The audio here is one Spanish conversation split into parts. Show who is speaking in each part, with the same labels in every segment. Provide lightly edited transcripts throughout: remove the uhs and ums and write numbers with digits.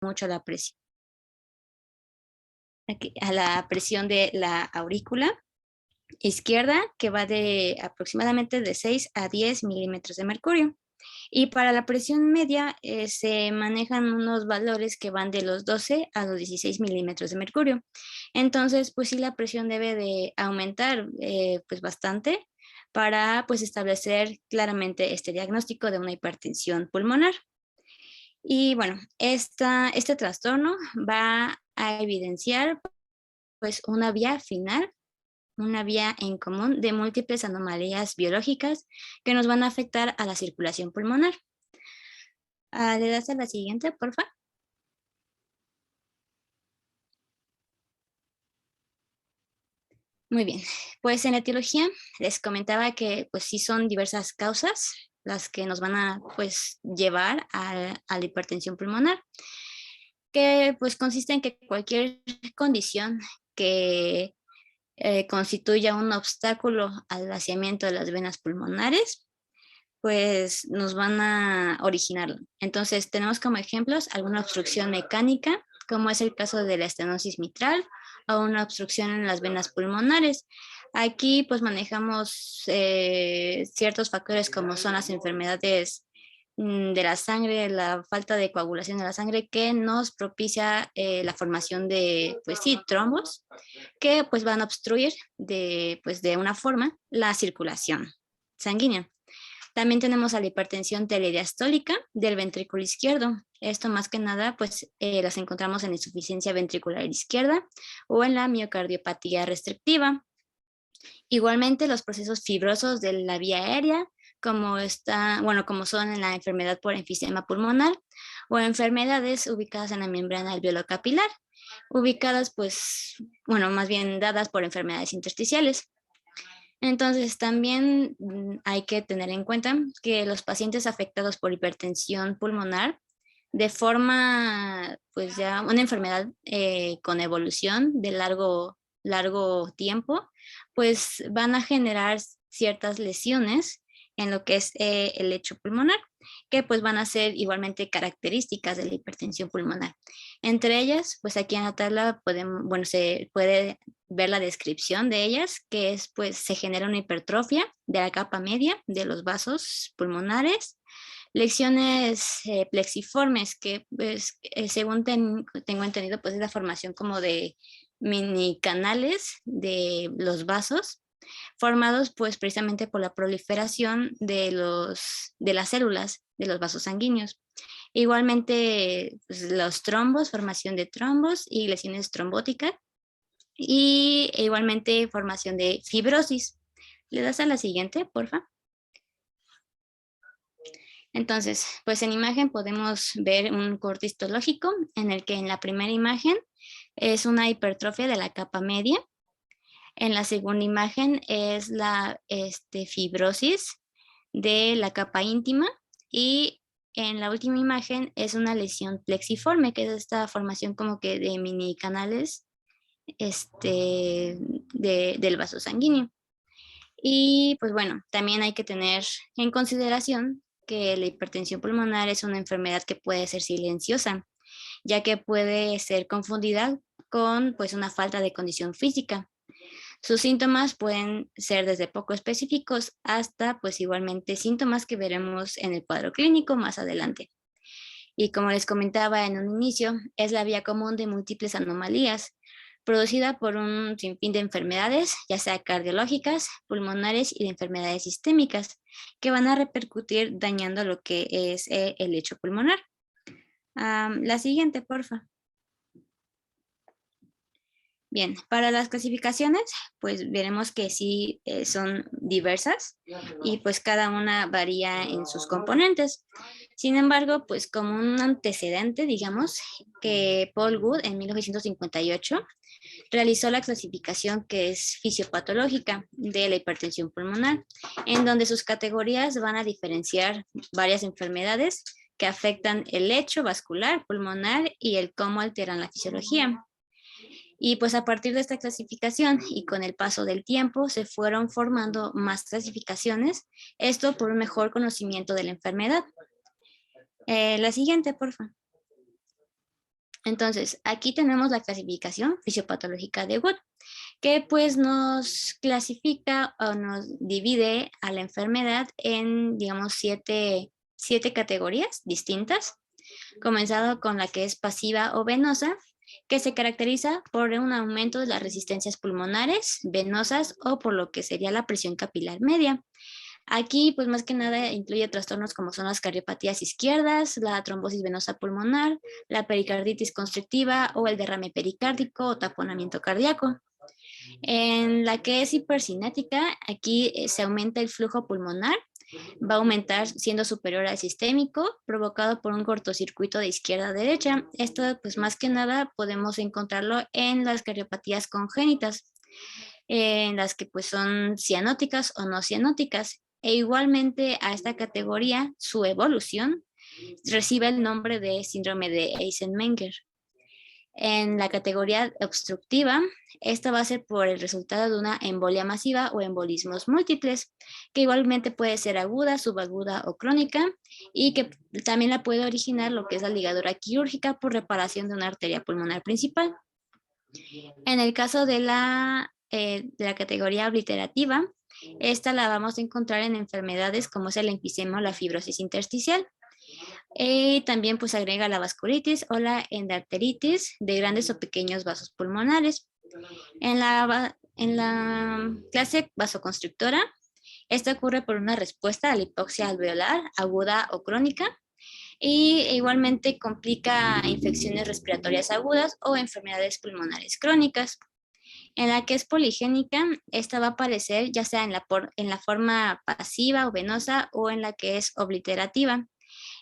Speaker 1: mucho a la presión de la aurícula izquierda, que va de aproximadamente de 6 a 10 milímetros de mercurio. Y para la presión media se manejan unos valores que van de los 12 a los 16 milímetros de mercurio. Entonces, pues sí, la presión debe de aumentar pues bastante para pues establecer claramente este diagnóstico de una hipertensión pulmonar. Y bueno, este trastorno va a evidenciar pues una vía final, una vía en común de múltiples anomalías biológicas que nos van a afectar a la circulación pulmonar. ¿Le das a la siguiente, por favor? Muy bien, pues en la etiología les comentaba que pues sí son diversas causas las que nos van a pues llevar a la hipertensión pulmonar, que pues consiste en que cualquier condición que constituya un obstáculo al vaciamiento de las venas pulmonares, pues nos van a originar. Entonces tenemos como ejemplos alguna obstrucción mecánica, como es el caso de la estenosis mitral o una obstrucción en las venas pulmonares. Aquí pues manejamos ciertos factores como son las enfermedades de la sangre, la falta de coagulación de la sangre que nos propicia la formación de, pues sí, trombos que pues van a obstruir pues de una forma la circulación sanguínea. También tenemos a la hipertensión telediastólica del ventrículo izquierdo. Esto más que nada, pues las encontramos en insuficiencia ventricular izquierda o en la miocardiopatía restrictiva. Igualmente los procesos fibrosos de la vía aérea, como son en la enfermedad por enfisema pulmonar o enfermedades ubicadas en la membrana alveolo-capilar, ubicadas más bien dadas por enfermedades intersticiales. Entonces, también hay que tener en cuenta que los pacientes afectados por hipertensión pulmonar, de forma, pues ya una enfermedad con evolución de largo tiempo, pues van a generar ciertas lesiones en lo que es el lecho pulmonar, que pues van a ser igualmente características de la hipertensión pulmonar. Entre ellas, pues aquí en la tabla se puede ver la descripción de ellas, que es pues se genera una hipertrofia de la capa media de los vasos pulmonares, lesiones plexiformes, que pues, según tengo entendido, pues es la formación como de mini canales de los vasos, formados pues precisamente por la proliferación de las células de los vasos sanguíneos. Igualmente, pues, los trombos, formación de trombos y lesiones trombóticas, y igualmente formación de fibrosis. ¿Le das a la siguiente, porfa? Entonces, pues en imagen podemos ver un corte histológico en el que en la primera imagen es una hipertrofia de la capa media. En la segunda imagen es la fibrosis de la capa íntima y en la última imagen es una lesión plexiforme, que es esta formación como que de mini canales del vaso sanguíneo. Y pues bueno, también hay que tener en consideración que la hipertensión pulmonar es una enfermedad que puede ser silenciosa, ya que puede ser confundida con pues una falta de condición física. Sus síntomas pueden ser desde poco específicos hasta pues igualmente síntomas que veremos en el cuadro clínico más adelante. Y como les comentaba en un inicio, es la vía común de múltiples anomalías, producida por un sinfín de enfermedades, ya sea cardiológicas, pulmonares y de enfermedades sistémicas, que van a repercutir dañando lo que es el lecho pulmonar. La siguiente, porfa. Bien, para las clasificaciones, pues veremos que sí son diversas y pues cada una varía en sus componentes. Sin embargo, pues como un antecedente, digamos, que Paul Good en 1958 realizó la clasificación que es fisiopatológica de la hipertensión pulmonar, en donde sus categorías van a diferenciar varias enfermedades que afectan el lecho vascular pulmonar y el cómo alteran la fisiología. Y pues a partir de esta clasificación y con el paso del tiempo se fueron formando más clasificaciones, esto por un mejor conocimiento de la enfermedad. La siguiente, por favor. Entonces, aquí tenemos la clasificación fisiopatológica de Wood, que pues nos clasifica o nos divide a la enfermedad en, digamos, siete categorías distintas, comenzando con la que es pasiva o venosa, que se caracteriza por un aumento de las resistencias pulmonares, venosas o por lo que sería la presión capilar media. Aquí, pues más que nada, incluye trastornos como son las cardiopatías izquierdas, la trombosis venosa pulmonar, la pericarditis constrictiva o el derrame pericárdico o taponamiento cardíaco. En la que es hipercinética, aquí se aumenta el flujo pulmonar, va a aumentar siendo superior al sistémico, provocado por un cortocircuito de izquierda a derecha. Esto, pues más que nada, podemos encontrarlo en las cardiopatías congénitas, en las que pues son cianóticas o no cianóticas. E igualmente a esta categoría, su evolución recibe el nombre de síndrome de Eisenmenger. En la categoría obstructiva, esta va a ser por el resultado de una embolia masiva o embolismos múltiples, que igualmente puede ser aguda, subaguda o crónica, y que también la puede originar lo que es la ligadura quirúrgica por reparación de una arteria pulmonar principal. En el caso de la categoría obliterativa, esta la vamos a encontrar en enfermedades como es el enfisema o la fibrosis intersticial. También pues agrega la vasculitis o la endarteritis de grandes o pequeños vasos pulmonares. En la clase vasoconstrictora, esta ocurre por una respuesta a la hipoxia alveolar aguda o crónica y igualmente complica infecciones respiratorias agudas o enfermedades pulmonares crónicas. En la que es poligénica, esta va a aparecer ya sea en la forma pasiva o venosa o en la que es obliterativa.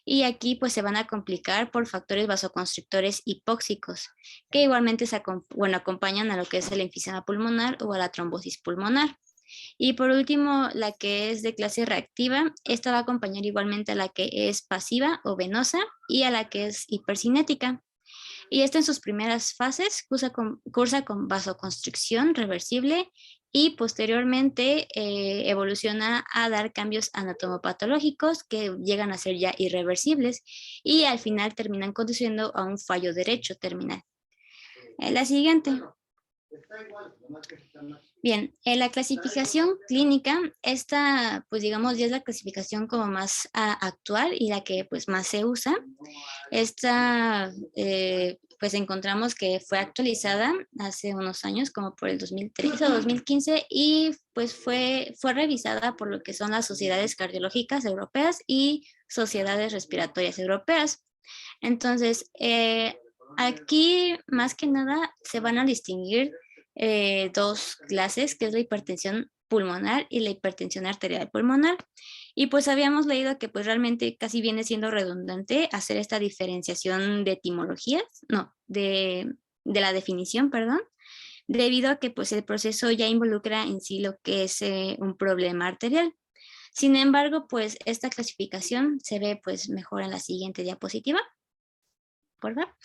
Speaker 1: Y aquí pues se van a complicar por factores vasoconstrictores hipóxicos, que igualmente acompañan a lo que es el enfisema pulmonar o a la trombosis pulmonar. Y por último, la que es de clase reactiva, esta va a acompañar igualmente a la que es pasiva o venosa y a la que es hipercinética. Y esta en sus primeras fases cursa con vasoconstricción reversible y posteriormente evoluciona a dar cambios anatomopatológicos que llegan a ser ya irreversibles y al final terminan conduciendo a un fallo derecho terminal. La siguiente. Bien, en la clasificación clínica, esta pues digamos ya es la clasificación como más actual y la que pues más se usa. Esta pues encontramos que fue actualizada hace unos años, como por el 2013 o 2015, y pues fue revisada por lo que son las sociedades cardiológicas europeas y sociedades respiratorias europeas. Entonces, aquí más que nada se van a distinguir dos clases, que es la hipertensión pulmonar y la hipertensión arterial pulmonar. Y pues habíamos leído que pues realmente casi viene siendo redundante hacer esta diferenciación de etimologías, no, de la definición, perdón, debido a que pues el proceso ya involucra en sí lo que es un problema arterial. Sin embargo, pues esta clasificación se ve pues mejor en la siguiente diapositiva, por favor.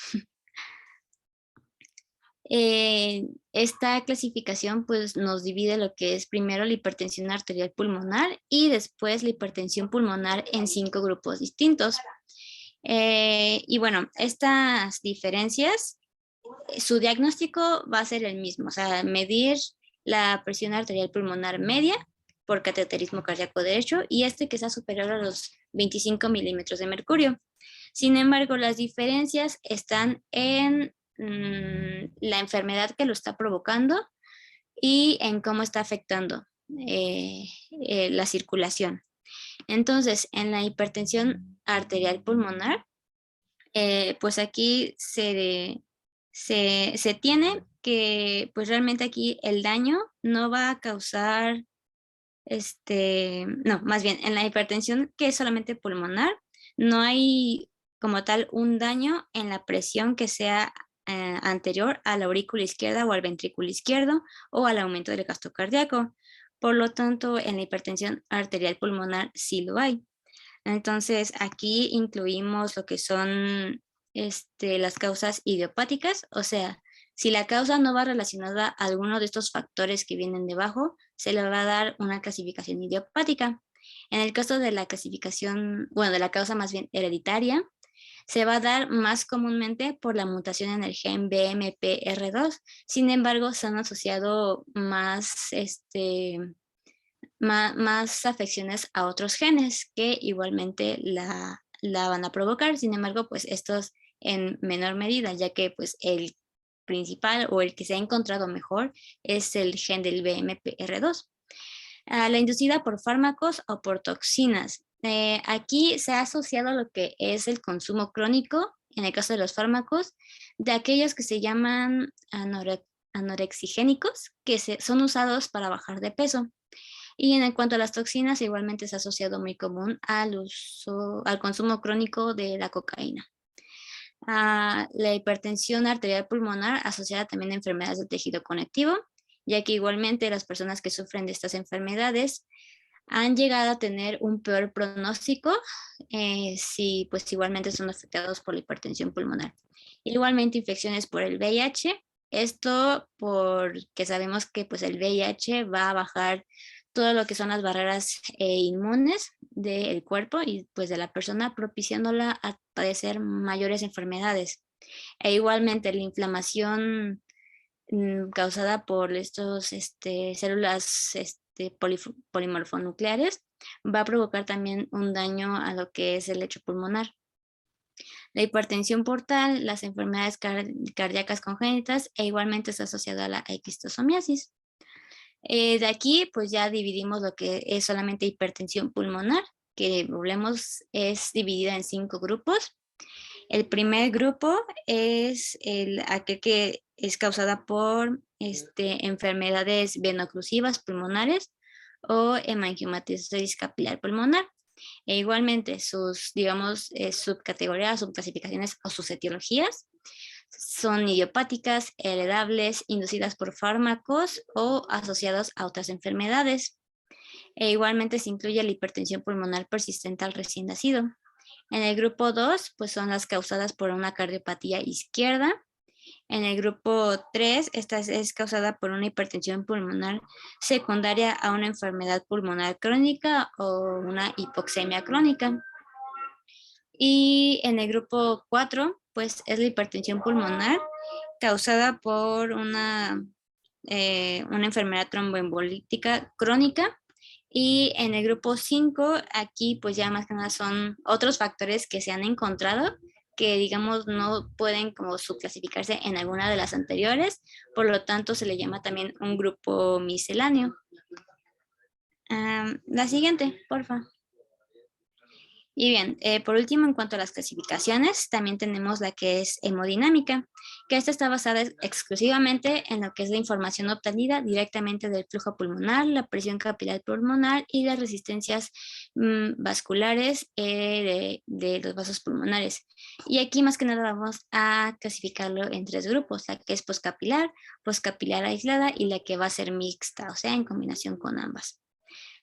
Speaker 1: Esta clasificación pues nos divide lo que es primero la hipertensión arterial pulmonar y después la hipertensión pulmonar en 5 grupos distintos. Y bueno, estas diferencias, su diagnóstico va a ser el mismo, o sea, medir la presión arterial pulmonar media por cateterismo cardíaco derecho y que sea superior a los 25 milímetros de mercurio. Sin embargo, las diferencias están en la enfermedad que lo está provocando y en cómo está afectando la circulación. Entonces, en la hipertensión arterial pulmonar, pues aquí se tiene que, pues realmente aquí el daño no va a causar, no, más bien, en la hipertensión que es solamente pulmonar, no hay como tal un daño en la presión que sea anterior a la aurícula izquierda o al ventrículo izquierdo o al aumento del gasto cardíaco. Por lo tanto, en la hipertensión arterial pulmonar sí lo hay. Entonces, aquí incluimos lo que son las causas idiopáticas, o sea, si la causa no va relacionada a alguno de estos factores que vienen debajo, se le va a dar una clasificación idiopática. En el caso de la clasificación, bueno, de la causa más bien hereditaria, se va a dar más comúnmente por la mutación en el gen BMPR2. Sin embargo, se han asociado más afecciones a otros genes que igualmente la van a provocar. Sin embargo, pues estos en menor medida, ya que pues el principal o el que se ha encontrado mejor es el gen del BMPR2. La inducida por fármacos o por toxinas. Aquí se ha asociado lo que es el consumo crónico, en el caso de los fármacos, de aquellos que se llaman anorexigénicos, que son usados para bajar de peso. Y en cuanto a las toxinas, igualmente es asociado muy común al consumo crónico de la cocaína. La hipertensión arterial pulmonar asociada también a enfermedades del tejido conectivo, ya que igualmente las personas que sufren de estas enfermedades han llegado a tener un peor pronóstico si pues igualmente son afectados por la hipertensión pulmonar. Igualmente infecciones por el VIH, esto porque sabemos que pues el VIH va a bajar todo lo que son las barreras inmunes del cuerpo y pues de la persona, propiciándola a padecer mayores enfermedades. E igualmente la inflamación causada por estos células polimorfonucleares va a provocar también un daño a lo que es el lecho pulmonar. La hipertensión portal, las enfermedades cardíacas congénitas e igualmente está asociada a la quistosomiasis. De aquí pues ya dividimos lo que es solamente hipertensión pulmonar, que volvemos es dividida en 5 grupos. El primer grupo es aquel que es causada por enfermedades venoclusivas pulmonares o hemangiomatosis capilar pulmonar. E igualmente sus, digamos, subcategorías, subclasificaciones o sus etiologías son idiopáticas, heredables, inducidas por fármacos o asociados a otras enfermedades. E igualmente se incluye la hipertensión pulmonar persistente al recién nacido. En el grupo 2, pues son las causadas por una cardiopatía izquierda. En el grupo 3, esta es causada por una hipertensión pulmonar secundaria a una enfermedad pulmonar crónica o una hipoxemia crónica. Y en el grupo 4, pues es la hipertensión pulmonar causada por una enfermedad tromboembolítica crónica. Y en el grupo 5, aquí pues ya más que nada son otros factores que se han encontrado que digamos no pueden como subclasificarse en alguna de las anteriores, por lo tanto se le llama también un grupo misceláneo. La siguiente, por favor. Y bien, por último, en cuanto a las clasificaciones, también tenemos la que es hemodinámica, que esta está basada exclusivamente en lo que es la información obtenida directamente del flujo pulmonar, la presión capilar pulmonar y las resistencias vasculares de los vasos pulmonares. Y aquí más que nada vamos a clasificarlo en 3 grupos, la que es poscapilar aislada y la que va a ser mixta, o sea, en combinación con ambas.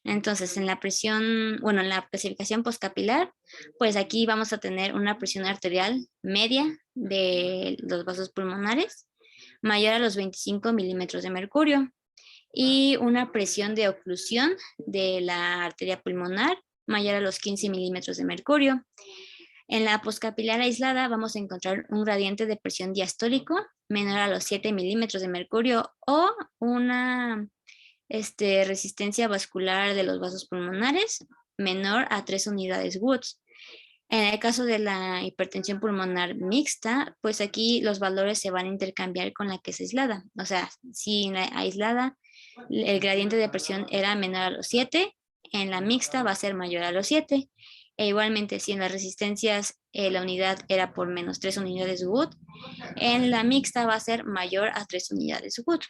Speaker 1: Entonces, en la clasificación poscapilar, pues aquí vamos a tener una presión arterial media de los vasos pulmonares, mayor a los 25 milímetros de mercurio, y una presión de oclusión de la arteria pulmonar, mayor a los 15 milímetros de mercurio. En la poscapilar aislada vamos a encontrar un gradiente de presión diastólico menor a los 7 milímetros de mercurio o una resistencia vascular de los vasos pulmonares menor a 3 unidades Wood. En el caso de la hipertensión pulmonar mixta, pues aquí los valores se van a intercambiar con la que es aislada. O sea, si en la aislada el gradiente de presión era menor a los 7, en la mixta va a ser mayor a los 7. E igualmente, si en las resistencias la unidad era por menos 3 unidades Wood, en la mixta va a ser mayor a 3 unidades Wood.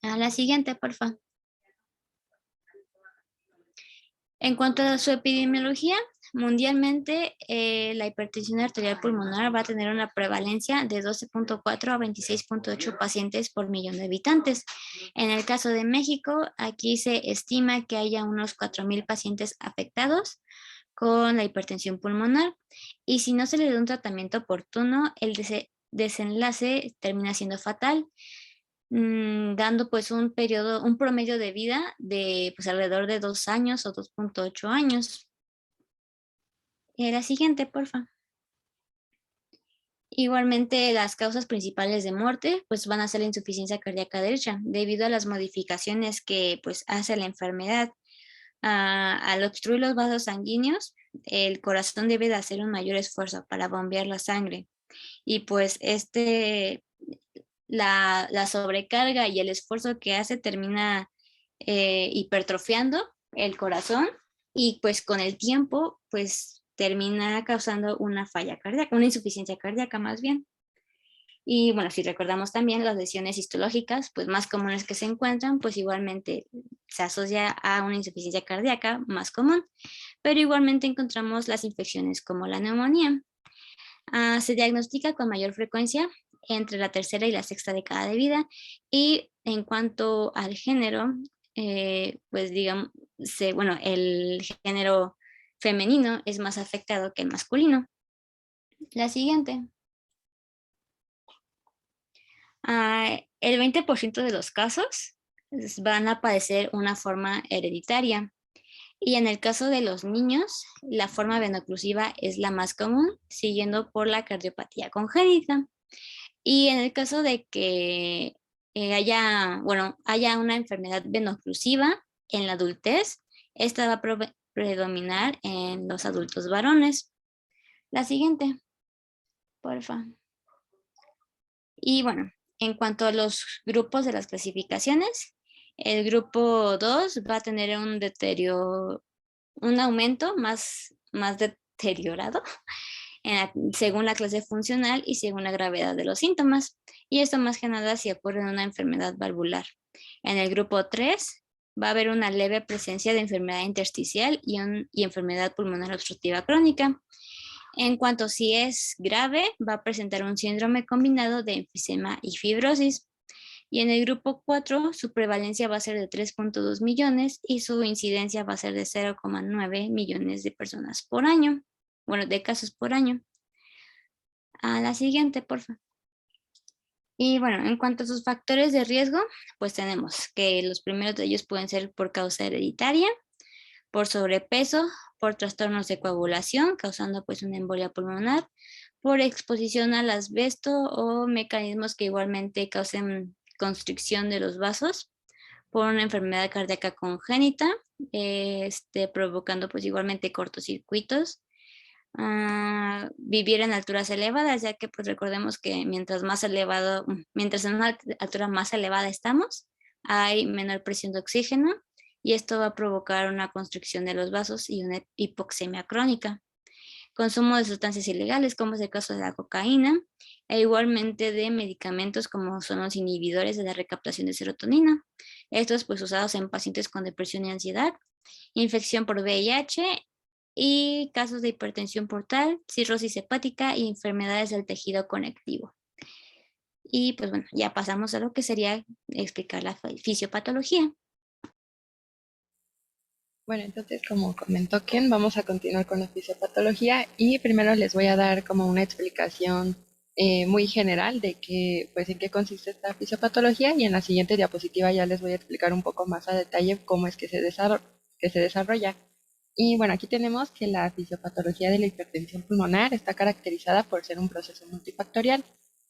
Speaker 1: A la siguiente, por favor. En cuanto a su epidemiología, mundialmente la hipertensión arterial pulmonar va a tener una prevalencia de 12.4 a 26.8 pacientes por millón de habitantes. En el caso de México, aquí se estima que haya unos 4,000 pacientes afectados con la hipertensión pulmonar y si no se le da un tratamiento oportuno, el desenlace termina siendo fatal, dando pues un promedio de vida de pues alrededor de 2 años o 2.8 años. La siguiente, por favor. Igualmente, las causas principales de muerte pues van a ser la insuficiencia cardíaca derecha, debido a las modificaciones que pues hace la enfermedad. Al obstruir los vasos sanguíneos, el corazón debe de hacer un mayor esfuerzo para bombear la sangre. Y pues la sobrecarga y el esfuerzo que hace termina hipertrofiando el corazón y pues con el tiempo pues termina causando una falla cardíaca, una insuficiencia cardíaca más bien. Y bueno, si recordamos también las lesiones histológicas, pues más comunes que se encuentran, pues igualmente se asocia a una insuficiencia cardíaca más común, pero igualmente encontramos las infecciones como la neumonía. Se diagnostica con mayor frecuencia entre la tercera y la sexta década de vida y en cuanto al género, pues digamos, bueno, el género femenino es más afectado que el masculino. La siguiente. El 20% de los casos van a padecer una forma hereditaria. Y en el caso de los niños, la forma venoclusiva es la más común, siguiendo por la cardiopatía congénita. Y en el caso de que haya una enfermedad venoclusiva en la adultez, esta va a predominar en los adultos varones. La siguiente, porfa. Y bueno, en cuanto a los grupos de las clasificaciones, el grupo 2 va a tener un aumento más deteriorado según la clase funcional y según la gravedad de los síntomas. Y esto más que nada si ocurre en una enfermedad valvular. En el grupo 3 va a haber una leve presencia de enfermedad intersticial y enfermedad pulmonar obstructiva crónica. En cuanto si es grave, va a presentar un síndrome combinado de enfisema y fibrosis. Y en el grupo 4, su prevalencia va a ser de 3.2 millones y su incidencia va a ser de 0,9 millones de personas por año. Bueno, de casos por año. A la siguiente, por favor. Y bueno, en cuanto a sus factores de riesgo, pues tenemos que los primeros de ellos pueden ser por causa hereditaria, por sobrepeso, por trastornos de coagulación, causando pues una embolia pulmonar, por exposición al asbesto o mecanismos que igualmente causen constricción de los vasos, por una enfermedad cardíaca congénita, provocando pues igualmente cortocircuitos, vivir en alturas elevadas, ya que pues recordemos que mientras en una altura más elevada estamos, hay menor presión de oxígeno y esto va a provocar una constricción de los vasos y una hipoxemia crónica. Consumo de sustancias ilegales, como es el caso de la cocaína, e igualmente de medicamentos como son los inhibidores de la recaptación de serotonina. Estos pues usados en pacientes con depresión y ansiedad, infección por VIH y casos de hipertensión portal, cirrosis hepática y enfermedades del tejido conectivo. Y pues bueno, ya pasamos a lo que sería explicar la fisiopatología.
Speaker 2: Bueno, entonces, como comentó Ken, vamos a continuar con la fisiopatología y primero les voy a dar como una explicación muy general de pues, en qué consiste esta fisiopatología y en la siguiente diapositiva ya les voy a explicar un poco más a detalle cómo es que que se desarrolla. Y bueno, aquí tenemos que la fisiopatología de la hipertensión pulmonar está caracterizada por ser un proceso multifactorial.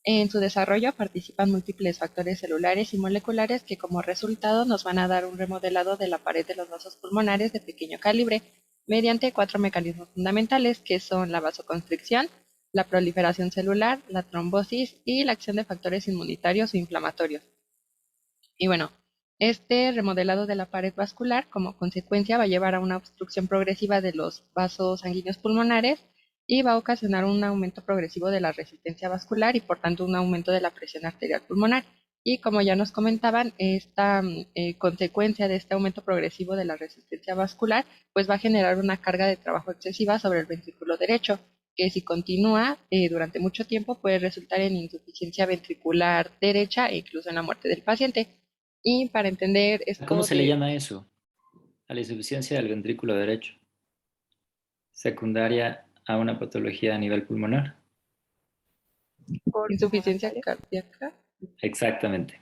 Speaker 2: En su desarrollo participan múltiples factores celulares y moleculares que como resultado nos van a dar un remodelado de la pared de los vasos pulmonares de pequeño calibre mediante 4 mecanismos fundamentales que son la vasoconstricción, la proliferación celular, la trombosis y la acción de factores inmunitarios o inflamatorios. Y bueno, este remodelado de la pared vascular como consecuencia va a llevar a una obstrucción progresiva de los vasos sanguíneos pulmonares y va a ocasionar un aumento progresivo de la resistencia vascular y por tanto un aumento de la presión arterial pulmonar. Y como ya nos comentaban, esta consecuencia de este aumento progresivo de la resistencia vascular, pues va a generar una carga de trabajo excesiva sobre el ventrículo derecho, que si continúa durante mucho tiempo puede resultar en insuficiencia ventricular derecha e incluso en la muerte del paciente. Y para entender
Speaker 3: ¿Cómo
Speaker 2: esto
Speaker 3: se le
Speaker 2: de
Speaker 3: llama eso? A la insuficiencia del ventrículo derecho, secundaria a una patología a nivel pulmonar.
Speaker 2: insuficiencia cardíaca.
Speaker 3: Exactamente.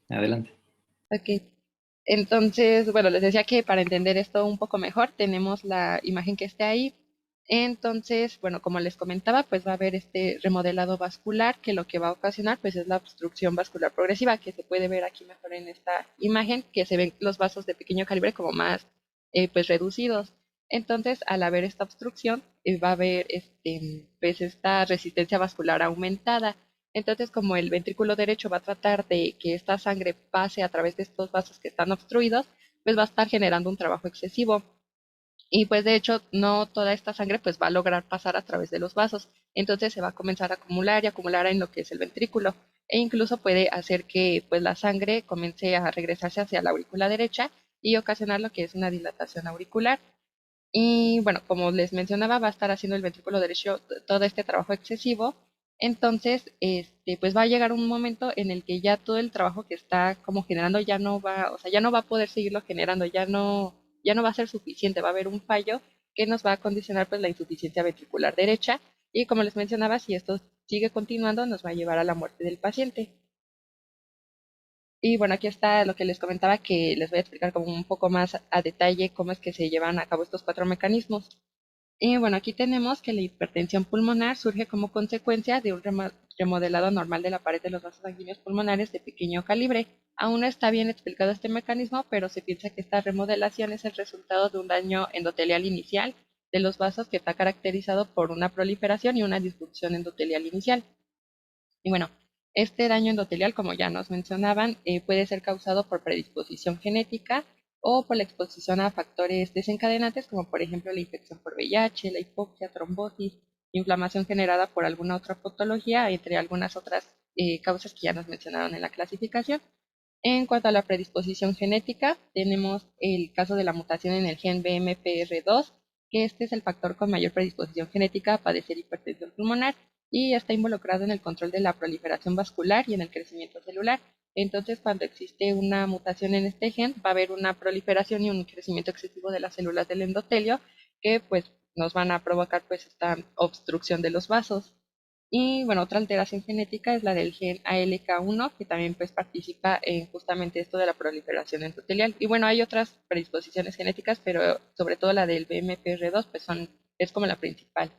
Speaker 3: Adelante.
Speaker 2: Ok. Entonces, bueno, les decía que para entender esto un poco mejor tenemos la imagen que está ahí Entonces, bueno, como les comentaba, pues va a haber este remodelado vascular que lo que va a ocasionar pues es la obstrucción vascular progresiva, que se puede ver aquí mejor en esta imagen, que se ven los vasos de pequeño calibre como más pues reducidos. Entonces, al haber esta obstrucción, va a haber pues esta resistencia vascular aumentada. Entonces, como el ventrículo derecho va a tratar de que esta sangre pase a través de estos vasos que están obstruidos, pues va a estar generando un trabajo excesivo. Y pues de hecho no toda esta sangre pues va a lograr pasar a través de los vasos. Entonces se va a comenzar a acumular y acumular en lo que es el ventrículo. E incluso puede hacer que pues la sangre comience a regresarse hacia la aurícula derecha y ocasionar lo que es una dilatación auricular. Y bueno, como les mencionaba, va a estar haciendo el ventrículo derecho todo este trabajo excesivo. Entonces, pues va a llegar un momento en el que ya todo el trabajo que está como generando ya no va, o sea, ya no va a poder seguirlo generando, ya no va a ser suficiente, va a haber un fallo que nos va a condicionar pues la insuficiencia ventricular derecha. Y como les mencionaba, si esto sigue continuando, nos va a llevar a la muerte del paciente. Y bueno, aquí está lo que les comentaba, que les voy a explicar como un poco más a detalle cómo es que se llevan a cabo estos cuatro mecanismos. Y bueno, aquí tenemos que la hipertensión pulmonar surge como consecuencia de un remodelado normal de la pared de los vasos sanguíneos pulmonares de pequeño calibre. Aún no está bien explicado este mecanismo, pero se piensa que esta remodelación es el resultado de un daño endotelial inicial de los vasos que está caracterizado por una proliferación y una disfunción endotelial inicial. Y bueno, este daño endotelial, como ya nos mencionaban, puede ser causado por predisposición genética o por la exposición a factores desencadenantes, como por ejemplo la infección por VIH, la hipoxia, trombosis, inflamación generada por alguna otra patología, entre algunas otras causas que ya nos mencionaron en la clasificación. En cuanto a la predisposición genética, tenemos el caso de la mutación en el gen BMPR2, que este es el factor con mayor predisposición genética a padecer hipertensión pulmonar y está involucrado en el control de la proliferación vascular y en el crecimiento celular. Entonces, cuando existe una mutación en este gen, va a haber una proliferación y un crecimiento excesivo de las células del endotelio que pues nos van a provocar pues esta obstrucción de los vasos. Y bueno, otra alteración genética es la del gen ALK1, que también pues participa en justamente esto de la proliferación endotelial. Y bueno, hay otras predisposiciones genéticas, pero sobre todo la del BMPR2 pues es como la principal.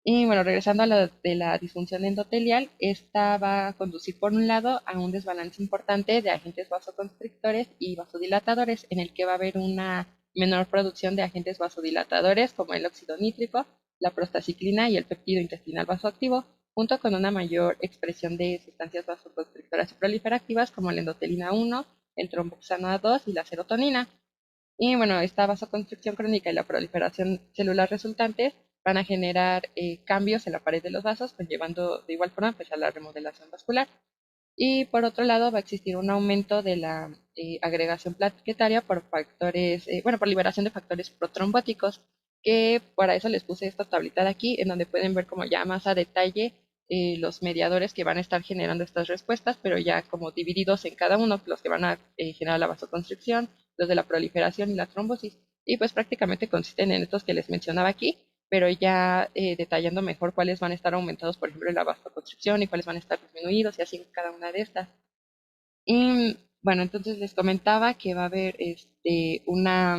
Speaker 2: Y bueno, regresando a la de la disfunción endotelial, esta va a conducir por un lado a un desbalance importante de agentes vasoconstrictores y vasodilatadores, en el que va a haber una menor producción de agentes vasodilatadores como el óxido nítrico, la prostaciclina y el péptido intestinal vasoactivo, junto con una mayor expresión de sustancias vasoconstrictoras y proliferativas como la endotelina 1, el tromboxano A2 y la serotonina. Y bueno, esta vasoconstricción crónica y la proliferación celular resultantes van a generar cambios en la pared de los vasos, pues llevando de igual forma pues, a la remodelación vascular. Y por otro lado va a existir un aumento de la agregación plaquetaria por factores, bueno, por liberación de factores protrombóticos, que para eso les puse esta tablita de aquí, en donde pueden ver como ya más a detalle los mediadores que van a estar generando estas respuestas, pero ya como divididos en cada uno, los que van a generar la vasoconstricción, los de la proliferación y la trombosis. Y pues prácticamente consisten en estos que les mencionaba aquí, pero ya detallando mejor cuáles van a estar aumentados, por ejemplo, en la vasoconstricción y cuáles van a estar disminuidos y así en cada una de estas. Y bueno, entonces les comentaba que va a haber una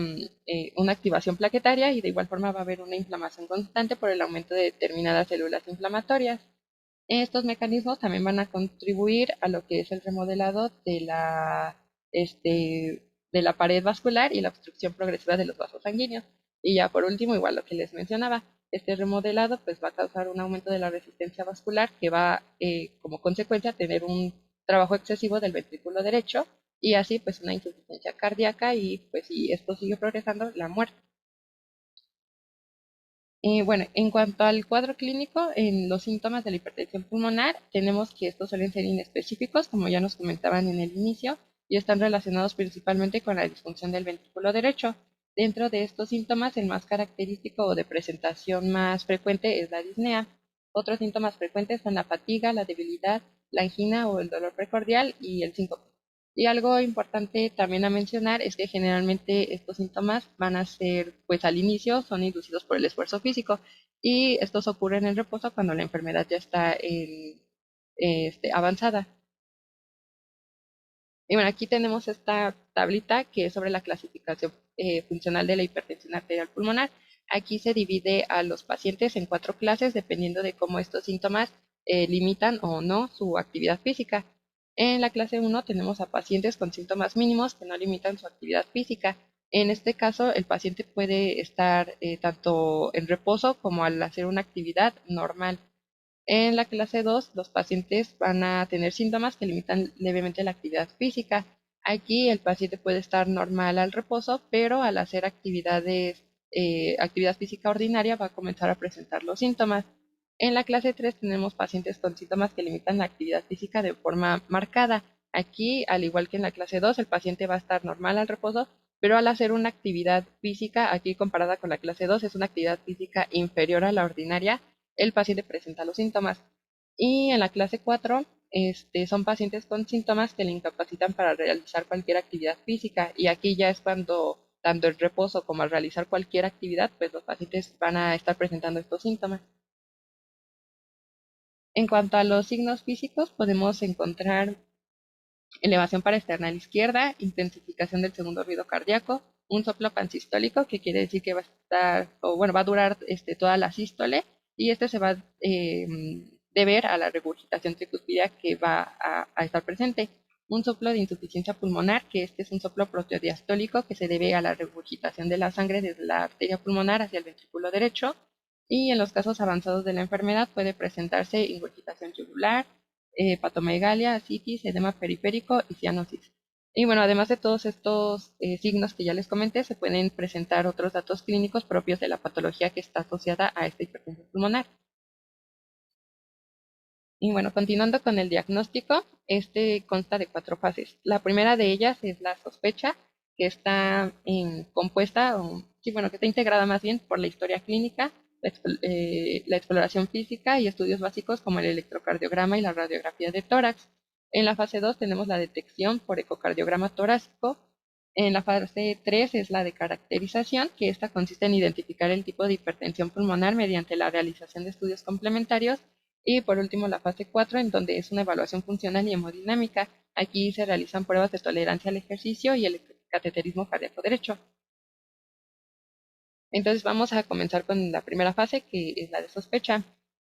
Speaker 2: activación plaquetaria y de igual forma va a haber una inflamación constante por el aumento de determinadas células inflamatorias. Estos mecanismos también van a contribuir a lo que es el remodelado de la pared vascular y la obstrucción progresiva de los vasos sanguíneos. Y ya por último, igual lo que les mencionaba, este remodelado pues va a causar un aumento de la resistencia vascular que va como consecuencia a tener un trabajo excesivo del ventrículo derecho y así pues una insuficiencia cardíaca y pues si esto sigue progresando, la muerte. Bueno, en cuanto al cuadro clínico, en los síntomas de la hipertensión pulmonar, tenemos que estos suelen ser inespecíficos, como ya nos comentaban en el inicio, y están relacionados principalmente con la disfunción del ventrículo derecho. Dentro de estos síntomas, el más característico o de presentación más frecuente es la disnea. Otros síntomas frecuentes son la fatiga, la debilidad, la angina o el dolor precordial y el síncope. Y algo importante también a mencionar es que generalmente estos síntomas van a ser, pues al inicio, son inducidos por el esfuerzo físico y estos ocurren en reposo cuando la enfermedad ya está avanzada. Y bueno, aquí tenemos esta tablita que es sobre la clasificación funcional de la hipertensión arterial pulmonar. Aquí se divide a los pacientes en 4 clases dependiendo de cómo estos síntomas limitan o no su actividad física. En la clase 1 tenemos a pacientes con síntomas mínimos que no limitan su actividad física. En este caso, el paciente puede estar tanto en reposo como al hacer una actividad normal. En la clase 2, los pacientes van a tener síntomas que limitan levemente la actividad física. Aquí el paciente puede estar normal al reposo, pero al hacer actividad física ordinaria va a comenzar a presentar los síntomas. En la clase 3 tenemos pacientes con síntomas que limitan la actividad física de forma marcada. Aquí, al igual que en la clase 2, el paciente va a estar normal al reposo, pero al hacer una actividad física, aquí comparada con la clase 2, es una actividad física inferior a la ordinaria, el paciente presenta los síntomas. Y en la clase 4 son pacientes con síntomas que le incapacitan para realizar cualquier actividad física. Y aquí ya es cuando, tanto el reposo como al realizar cualquier actividad, pues los pacientes van a estar presentando estos síntomas. En cuanto a los signos físicos, podemos encontrar elevación parasternal izquierda, intensificación del segundo ruido cardíaco, un soplo pansistólico, que quiere decir que va a estar, o bueno, va a durar toda la sístole, y este se va a deber a la regurgitación tricúspide que va a estar presente. Un soplo de insuficiencia pulmonar, que este es un soplo proteodiastólico que se debe a la regurgitación de la sangre desde la arteria pulmonar hacia el ventrículo derecho, y en los casos avanzados de la enfermedad puede presentarse ingurgitación yugular, hepatomegalia, ascitis, edema periférico y cianosis. Y bueno, además de todos estos signos que ya les comenté, se pueden presentar otros datos clínicos propios de la patología que está asociada a esta hipertensión pulmonar. Y bueno, continuando con el diagnóstico, este consta de 4 fases. La primera de ellas es la sospecha, que está compuesta, o, sí, bueno, que está integrada más bien por la historia clínica, la exploración física y estudios básicos como el electrocardiograma y la radiografía de tórax. En la fase 2 tenemos la detección por ecocardiograma torácico. En la fase 3 es la de caracterización, que esta consiste en identificar el tipo de hipertensión pulmonar mediante la realización de estudios complementarios. Y por último, la fase 4, en donde es una evaluación funcional y hemodinámica. Aquí se realizan pruebas de tolerancia al ejercicio y el cateterismo cardíaco derecho. Entonces vamos a comenzar con la primera fase, que es la de sospecha.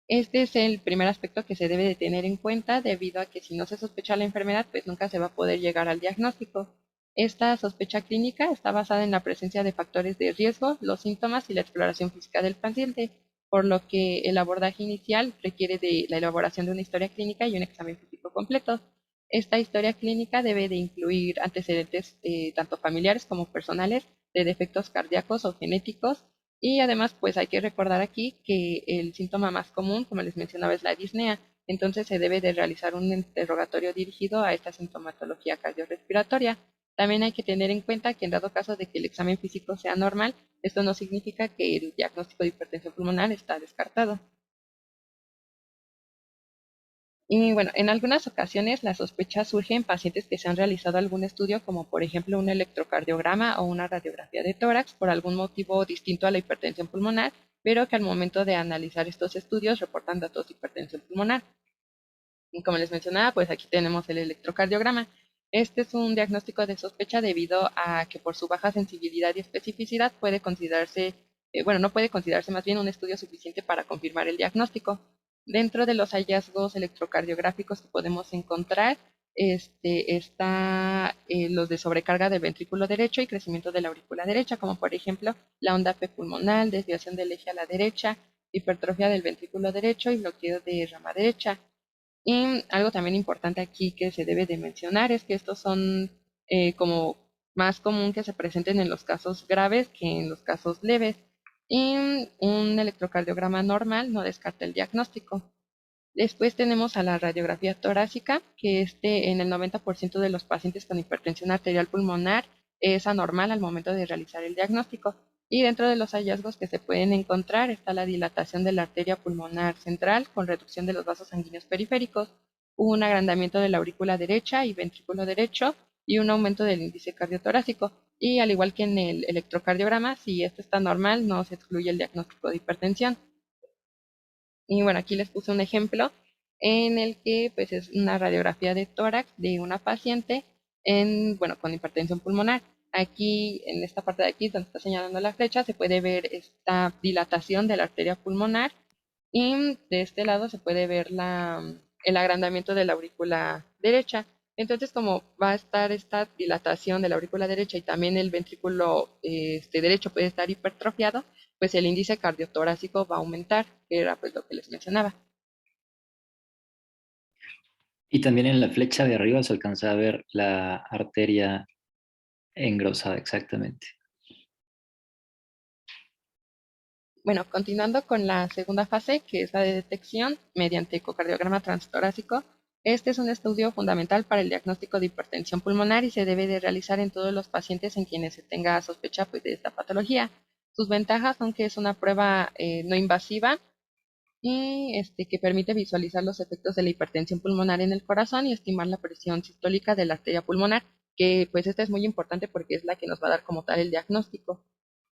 Speaker 2: Este es el primer aspecto que se debe de tener en cuenta, debido a que si no se sospecha la enfermedad, pues nunca se va a poder llegar al diagnóstico. Esta sospecha clínica está basada en la presencia de factores de riesgo, los síntomas y la exploración física del paciente, por lo que el abordaje inicial requiere de la elaboración de una historia clínica y un examen físico completo. Esta historia clínica debe de incluir antecedentes tanto familiares como personales de defectos cardíacos o genéticos, y además pues hay que recordar aquí que el síntoma más común, como les mencionaba, es la disnea. Entonces se debe de realizar un interrogatorio dirigido a esta sintomatología cardiorrespiratoria. También hay que tener en cuenta que en dado caso de que el examen físico sea normal, esto no significa que el diagnóstico de hipertensión pulmonar está descartado. Y bueno, en algunas ocasiones la sospecha surge en pacientes que se han realizado algún estudio, como por ejemplo un electrocardiograma o una radiografía de tórax, por algún motivo distinto a la hipertensión pulmonar, pero que al momento de analizar estos estudios reportan datos de hipertensión pulmonar. Y como les mencionaba, pues aquí tenemos el electrocardiograma. Este es un diagnóstico de sospecha debido a que por su baja sensibilidad y especificidad puede considerarse, bueno, no puede considerarse más bien un estudio suficiente para confirmar el diagnóstico. Dentro de los hallazgos electrocardiográficos que podemos encontrar, está los de sobrecarga del ventrículo derecho y crecimiento de la aurícula derecha, como por ejemplo la onda P pulmonar, desviación del eje a la derecha, hipertrofia del ventrículo derecho y bloqueo de rama derecha. Y algo también importante aquí que se debe de mencionar es que estos son como más común que se presenten en los casos graves que en los casos leves. Y un electrocardiograma normal no descarta el diagnóstico. Después tenemos a la radiografía torácica, que en el 90% de los pacientes con hipertensión arterial pulmonar es anormal al momento de realizar el diagnóstico. Y dentro de los hallazgos que se pueden encontrar está la dilatación de la arteria pulmonar central con reducción de los vasos sanguíneos periféricos, un agrandamiento de la aurícula derecha y ventrículo derecho y un aumento del índice cardiotorácico. Y al igual que en el electrocardiograma, si esto está normal, no se excluye el diagnóstico de hipertensión. Y bueno, aquí les puse un ejemplo en el que es una radiografía de tórax de una paciente bueno, con hipertensión pulmonar. Aquí, en esta parte de aquí, donde está señalando la flecha, se puede ver esta dilatación de la arteria pulmonar y de este lado se puede ver el agrandamiento de la aurícula derecha. Entonces, como va a estar esta dilatación de la aurícula derecha y también el ventrículo derecho puede estar hipertrofiado, pues el índice cardiotorácico va a aumentar, que era pues lo que les mencionaba.
Speaker 3: Y también en la flecha de arriba se alcanza a ver la arteria engrosada, exactamente.
Speaker 2: Bueno, continuando con la segunda fase, que es la de detección mediante ecocardiograma transtorácico. Este es un estudio fundamental para el diagnóstico de hipertensión pulmonar y se debe de realizar en todos los pacientes en quienes se tenga sospecha pues, de esta patología. Sus ventajas son que es una prueba no invasiva y que permite visualizar los efectos de la hipertensión pulmonar en el corazón y estimar la presión sistólica de la arteria pulmonar, que pues esta es muy importante porque es la que nos va a dar como tal el diagnóstico.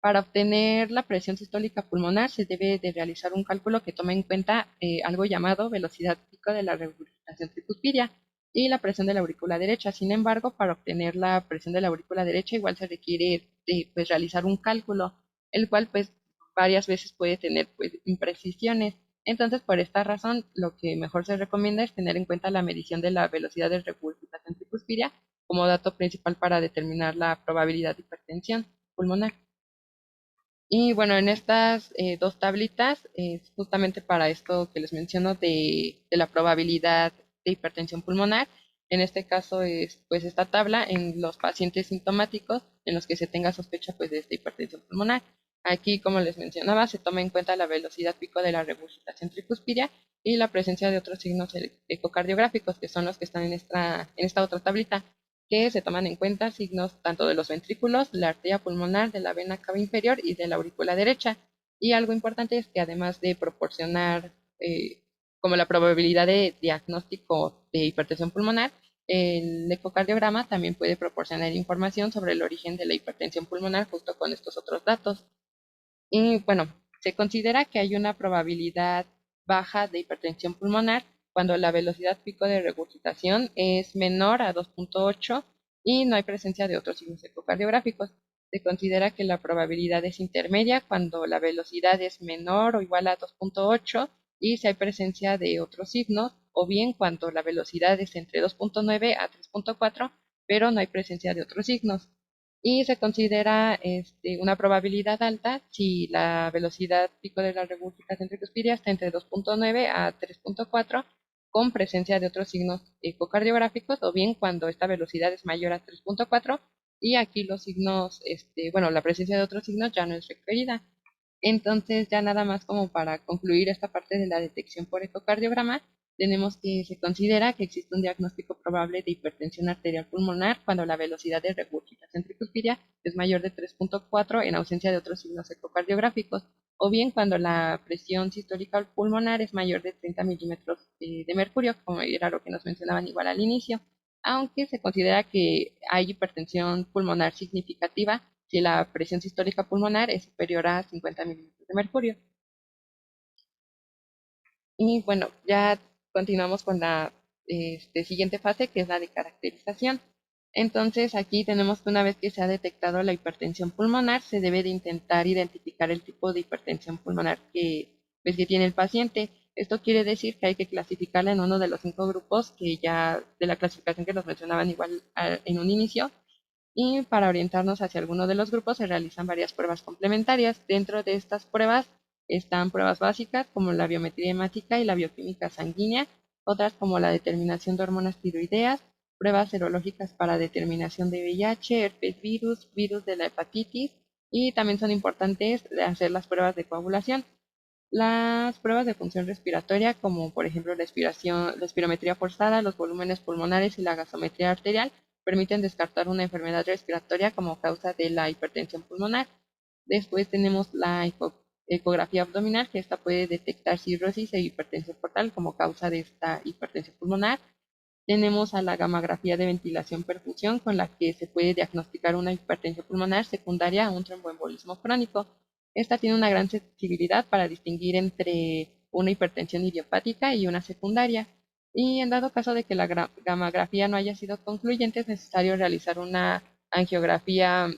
Speaker 2: Para obtener la presión sistólica pulmonar se debe de realizar un cálculo que tome en cuenta algo llamado velocidad pico de la regurgitación tricuspidia y la presión de la aurícula derecha. Sin embargo, para obtener la presión de la aurícula derecha igual se requiere pues, realizar un cálculo, el cual pues varias veces puede tener pues, imprecisiones. Entonces, por esta razón, lo que mejor se recomienda es tener en cuenta la medición de la velocidad de regurgitación tricuspidia como dato principal para determinar la probabilidad de hipertensión pulmonar. Y bueno, en estas dos tablitas es justamente para esto que les menciono de la probabilidad de hipertensión pulmonar. En este caso es pues esta tabla en los pacientes sintomáticos en los que se tenga sospecha pues de esta hipertensión pulmonar. Aquí, como les mencionaba, se toma en cuenta la velocidad pico de la regurgitación tricuspidia y la presencia de otros signos ecocardiográficos, que son los que están en esta otra tablita, que se toman en cuenta signos tanto de los ventrículos, la arteria pulmonar, de la vena cava inferior y de la aurícula derecha. Y algo importante es que además de proporcionar como la probabilidad de diagnóstico de hipertensión pulmonar, el ecocardiograma también puede proporcionar información sobre el origen de la hipertensión pulmonar justo con estos otros datos. Y bueno, se considera que hay una probabilidad baja de hipertensión pulmonar cuando la velocidad pico de regurgitación es menor a 2.8 y no hay presencia de otros signos ecocardiográficos. Se considera que la probabilidad es intermedia cuando la velocidad es menor o igual a 2.8 y si hay presencia de otros signos, o bien cuando la velocidad es entre 2.9 a 3.4, pero no hay presencia de otros signos y se considera una probabilidad alta si la velocidad pico de la regurgitación tricuspidia está entre 2.9 a 3.4 con presencia de otros signos ecocardiográficos o bien cuando esta velocidad es mayor a 3.4 y aquí los signos, bueno, la presencia de otros signos ya no es requerida. Entonces, ya nada más como para concluir esta parte de la detección por ecocardiograma, tenemos que se considera que existe un diagnóstico probable de hipertensión arterial pulmonar cuando la velocidad de regurgitación tricuspidia es mayor de 3.4 en ausencia de otros signos ecocardiográficos, o bien cuando la presión sistólica pulmonar es mayor de 30 milímetros de mercurio, como era lo que nos mencionaban igual al inicio, aunque se considera que hay hipertensión pulmonar significativa si la presión sistólica pulmonar es superior a 50 milímetros de mercurio. Y bueno, ya continuamos con la siguiente fase, que es la de caracterización. Entonces, aquí tenemos que una vez que se ha detectado la hipertensión pulmonar, se debe de intentar identificar el tipo de hipertensión pulmonar pues, que tiene el paciente. Esto quiere decir que hay que clasificarla en uno de los 5 grupos que ya de la clasificación que nos mencionaban igual en un inicio. Y para orientarnos hacia alguno de los grupos se realizan varias pruebas complementarias. Dentro de estas pruebas están pruebas básicas como la biometría hemática y la bioquímica sanguínea, otras como la determinación de hormonas tiroideas, pruebas serológicas para determinación de VIH, herpes virus, virus de la hepatitis y también son importantes hacer las pruebas de coagulación. Las pruebas de función respiratoria, como por ejemplo la espirometría forzada, los volúmenes pulmonares y la gasometría arterial, permiten descartar una enfermedad respiratoria como causa de la hipertensión pulmonar. Después tenemos la ecografía abdominal, que esta puede detectar cirrosis e hipertensión portal como causa de esta hipertensión pulmonar. Tenemos a la gamografía de ventilación perfusión, con la que se puede diagnosticar una hipertensión pulmonar secundaria a un tromboembolismo crónico. Esta tiene una gran sensibilidad para distinguir entre una hipertensión idiopática y una secundaria. Y en dado caso de que la gamografía no haya sido concluyente, es necesario realizar una angiografía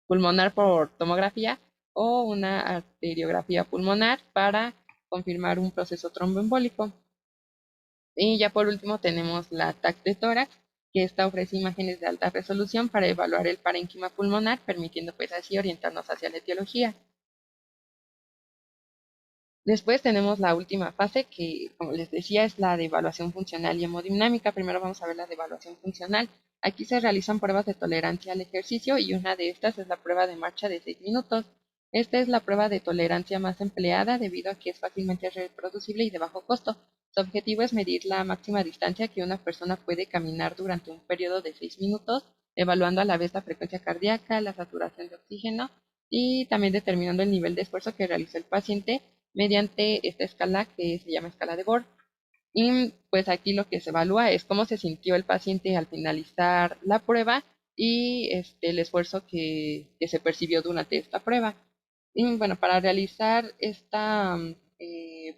Speaker 2: pulmonar por tomografía o una arteriografía pulmonar para confirmar un proceso tromboembólico. Y ya por último tenemos la TAC de tórax, que esta ofrece imágenes de alta resolución para evaluar el parénquima pulmonar, permitiendo pues así orientarnos hacia la etiología. Después tenemos la última fase que, como les decía, es la de evaluación funcional y hemodinámica. Primero vamos a ver la de evaluación funcional. Aquí se realizan pruebas de tolerancia al ejercicio y una de estas es la prueba de marcha de 6 minutos. Esta es la prueba de tolerancia más empleada debido a que es fácilmente reproducible y de bajo costo. Su objetivo es medir la máxima distancia que una persona puede caminar durante un periodo de 6 minutos, evaluando a la vez la frecuencia cardíaca, la saturación de oxígeno y también determinando el nivel de esfuerzo que realizó el paciente mediante esta escala que se llama escala de Borg. Y pues aquí lo que se evalúa es cómo se sintió el paciente al finalizar la prueba y el esfuerzo que se percibió durante esta prueba. Y bueno, para realizar esta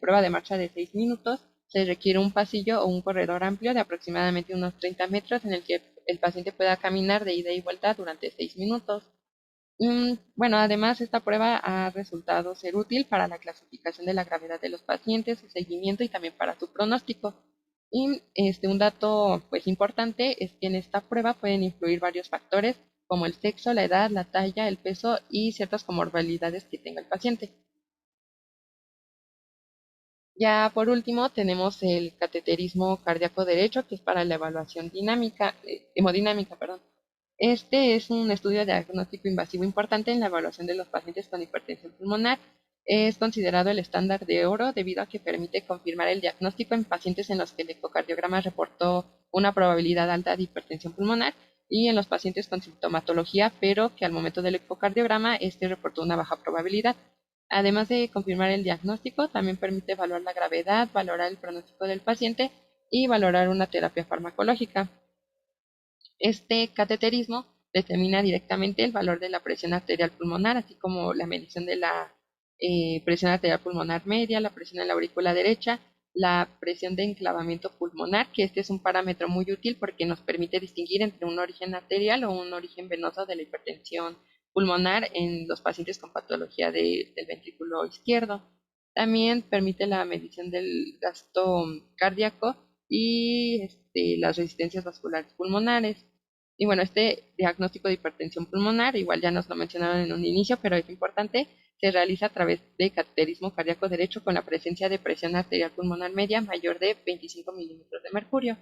Speaker 2: prueba de marcha de 6 minutos se requiere un pasillo o un corredor amplio de aproximadamente unos 30 metros en el que el paciente pueda caminar de ida y vuelta durante 6 minutos. Bueno, además esta prueba ha resultado ser útil para la clasificación de la gravedad de los pacientes, su seguimiento y también para su pronóstico. Y un dato pues importante es que en esta prueba pueden influir varios factores como el sexo, la edad, la talla, el peso y ciertas comorbilidades que tenga el paciente. Ya por último tenemos el cateterismo cardíaco derecho, que es para la evaluación hemodinámica, perdón. Este es un estudio diagnóstico invasivo importante en la evaluación de los pacientes con hipertensión pulmonar. Es considerado el estándar de oro debido a que permite confirmar el diagnóstico en pacientes en los que el ecocardiograma reportó una probabilidad alta de hipertensión pulmonar y en los pacientes con sintomatología, pero que al momento del ecocardiograma este reportó una baja probabilidad. Además de confirmar el diagnóstico, también permite evaluar la gravedad, valorar el pronóstico del paciente y valorar una terapia farmacológica. Este cateterismo determina directamente el valor de la presión arterial pulmonar, así como la medición de la presión arterial pulmonar media, la presión en la aurícula derecha, la presión de enclavamiento pulmonar, que este es un parámetro muy útil porque nos permite distinguir entre un origen arterial o un origen venoso de la hipertensión pulmonar en los pacientes con patología del ventrículo izquierdo. También permite la medición del gasto cardíaco y las resistencias vasculares pulmonares. Y bueno, este diagnóstico de hipertensión pulmonar, igual ya nos lo mencionaron en un inicio, pero es importante, se realiza a través de cateterismo cardíaco derecho con la presencia de presión arterial pulmonar media mayor de 25 milímetros de mercurio.